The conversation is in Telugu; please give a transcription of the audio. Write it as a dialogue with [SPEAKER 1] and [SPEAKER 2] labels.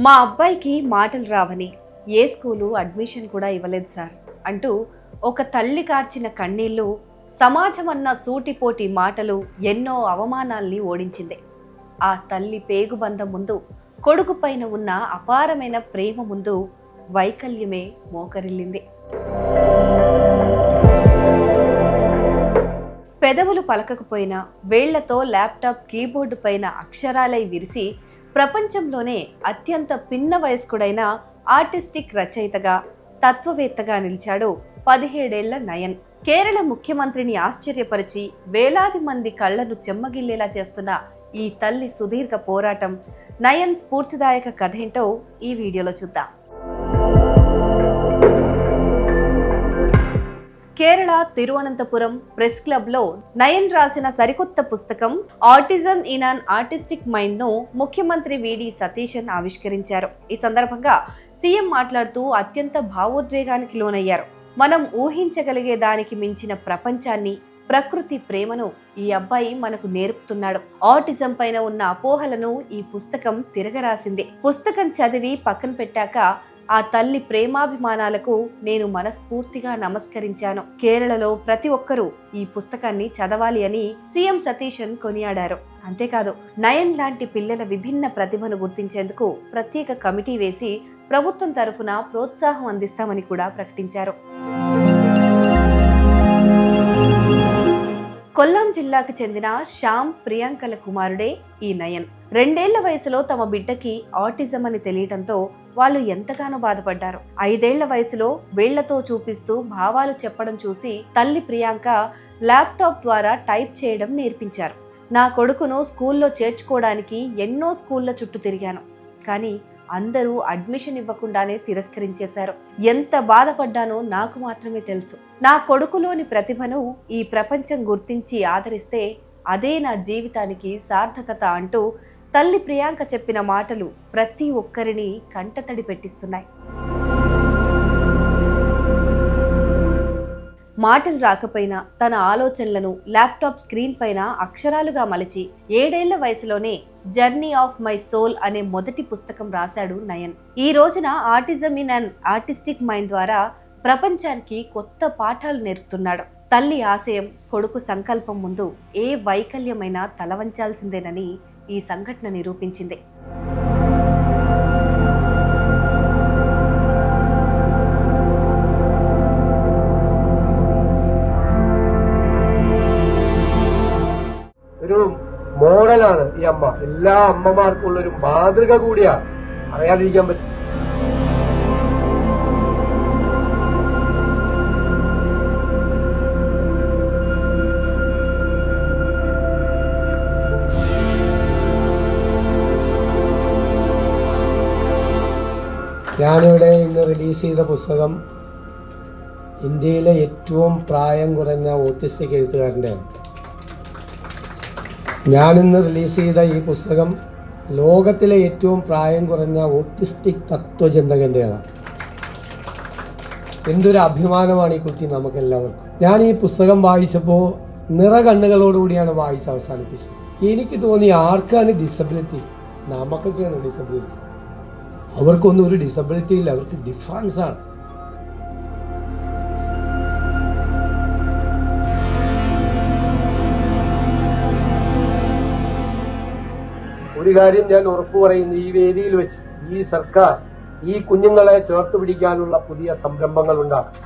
[SPEAKER 1] మా అబ్బాయికి మాటలు రావని ఏ స్కూలు అడ్మిషన్ కూడా ఇవ్వలేదు సార్ అంటూ ఒక తల్లి కార్చిన కన్నీళ్లు, సమాజం అన్న సూటిపోటి మాటలు ఎన్నో అవమానాల్ని ఓడించింది. ఆ తల్లి పేగుబంధం ముందు, కొడుకు పైన ఉన్న అపారమైన ప్రేమ ముందు వైకల్యమే మోకరిల్లింది. పెదవులు పలకకపోయినా వేళ్లతో ల్యాప్టాప్ కీబోర్డు పైన అక్షరాలై విరిసి ప్రపంచంలోనే అత్యంత పిన్న వయస్కుడైన ఆర్టిస్టిక్ రచయితగా, తత్వవేత్తగా నిలిచాడు 17 ఏళ్ల నయన్. కేరళ ముఖ్యమంత్రిని ఆశ్చర్యపరిచి వేలాది మంది కళ్లను చెమ్మగిల్లేలా చేస్తున్న ఈ తల్లి సుదీర్ఘ పోరాటం, నయన్ స్ఫూర్తిదాయక కథేంటో ఈ వీడియోలో చూద్దాం. కేరళ తిరువనంతపురం ప్రెస్ క్లబ్ లో నయన్ రాసిన సరికొత్త పుస్తకం autism in an artistic mind ను ముఖ్యమంత్రి విడి సతీశన్ ఆవిష్కరించారు. ఈ సందర్భంగా సీఎం మాట్లాడుతూ అత్యంత భావోద్వేగానికి లోనయ్యారు. మనం ఊహించగలిగే దానికి మించిన ప్రపంచాన్ని, ప్రకృతి ప్రేమను ఈ అబ్బాయి మనకు నేర్పుతున్నాడు. ఆటిజం పైన ఉన్న అపోహలను ఈ పుస్తకం తిరగరాసింది. పుస్తకం చదివి పక్కన పెట్టాక ఆ తల్లి ప్రేమాభిమానాలకు నేను మనస్ఫూర్తిగా నమస్కరించాను. కేరళలో ప్రతి ఒక్కరూ ఈ పుస్తకాన్ని చదవాలి అని సీఎం సతీశన్ కొనియాడారు. అంతేకాదు, నయన్ లాంటి పిల్లల విభిన్న ప్రతిభను గుర్తించేందుకు ప్రత్యేక కమిటీ వేసి ప్రభుత్వం తరఫున ప్రోత్సాహం అందిస్తామని కూడా ప్రకటించారు. కొల్లాం జిల్లాకు చెందిన శ్యామ్ ప్రియాంకల కుమారుడే ఈ నయన్. 2 ఏళ్ల వయసులో తమ బిడ్డకి ఆటిజం అని తెలియటంతో వాళ్ళు ఎంతగానో బాధపడ్డారు. 5 ఏళ్ల వయసులో వేళ్లతో చూపిస్తూ భావాలు చెప్పడం చూసి తల్లి ప్రియాంక ల్యాప్టాప్ ద్వారా టైప్ చేయడం నేర్పించారు. నా కొడుకును స్కూల్లో చేర్చుకోవడానికి ఎన్నో స్కూళ్ళ చుట్టూ తిరిగాను, కానీ అందరూ అడ్మిషన్ ఇవ్వకుండానే తిరస్కరించేశారు. ఎంత బాధపడ్డానో నాకు మాత్రమే తెలుసు. నా కొడుకులోని ప్రతిభను ఈ ప్రపంచం గుర్తించి ఆదరిస్తే అదే నా జీవితానికి సార్థకత అంటూ తల్లి ప్రియాంక చెప్పిన మాటలు ప్రతి ఒక్కరిని కంటతడి పెట్టిస్తున్నాయి. మాటలు రాకపోయినా తన ఆలోచనలను ల్యాప్టాప్ స్క్రీన్ పైన అక్షరాలుగా మలిచి 7 ఏళ్ల వయసులోనే జర్నీ ఆఫ్ మై సోల్ అనే మొదటి పుస్తకం రాశాడు నయన్. ఈ రోజున autism in an artistic mind ద్వారా ప్రపంచానికి కొత్త పాఠాలు నేర్పుతున్నాడు. తల్లి ఆశయం, కొడుకు సంకల్పం ముందు ఏ వైకల్యమైనా తలవంచాల్సిందేనని ఈ సంఘటన నిరూపించింది.
[SPEAKER 2] ഒരു മോഡലാണ് ഈ അമ്മ. എല്ലാ അമ്മമാർക്കും ഉള്ള ഒരു മാതൃക കൂടിയാണ്, അറിയാതിരിക്കാൻ പറ്റും. ഞാനിവിടെ ഇന്ന് റിലീസ് ചെയ്ത പുസ്തകം ഇന്ത്യയിലെ ഏറ്റവും പ്രായം കുറഞ്ഞ ഓട്ടിസ്റ്റിക് എഴുത്തുകാരൻ്റെയാണ്. ഞാനിന്ന് റിലീസ് ചെയ്ത ഈ പുസ്തകം ലോകത്തിലെ ഏറ്റവും പ്രായം കുറഞ്ഞ ഓട്ടിസ്റ്റിക് തത്വചിന്തകൻ്റെതാണ്. എന്തൊരു അഭിമാനമാണ് ഈ കുട്ടി നമുക്കെല്ലാവർക്കും. ഞാൻ ഈ പുസ്തകം വായിച്ചപ്പോൾ നിറകണ്ണുകളോടുകൂടിയാണ് വായിച്ച് അവസാനിപ്പിച്ചത്. എനിക്ക് തോന്നി, ആർക്കാണ് ഡിസബിലിറ്റി? നമുക്കൊക്കെയാണ് ഡിസബിലിറ്റി. അവർക്കൊന്നും ഒരു ഡിസബിലിറ്റി ഇല്ല, അവർക്ക് ഡിഫറൻസ് ആണ്. ഒരു കാര്യം ഞാൻ ഉറപ്പു പറയുന്നു, ഈ വേദിയിൽ വെച്ച് ഈ സർക്കാർ ഈ കുഞ്ഞുങ്ങളെ ചേർത്ത് പിടിക്കാനുള്ള പുതിയ സംരംഭങ്ങൾ ഉണ്ടാക്കും.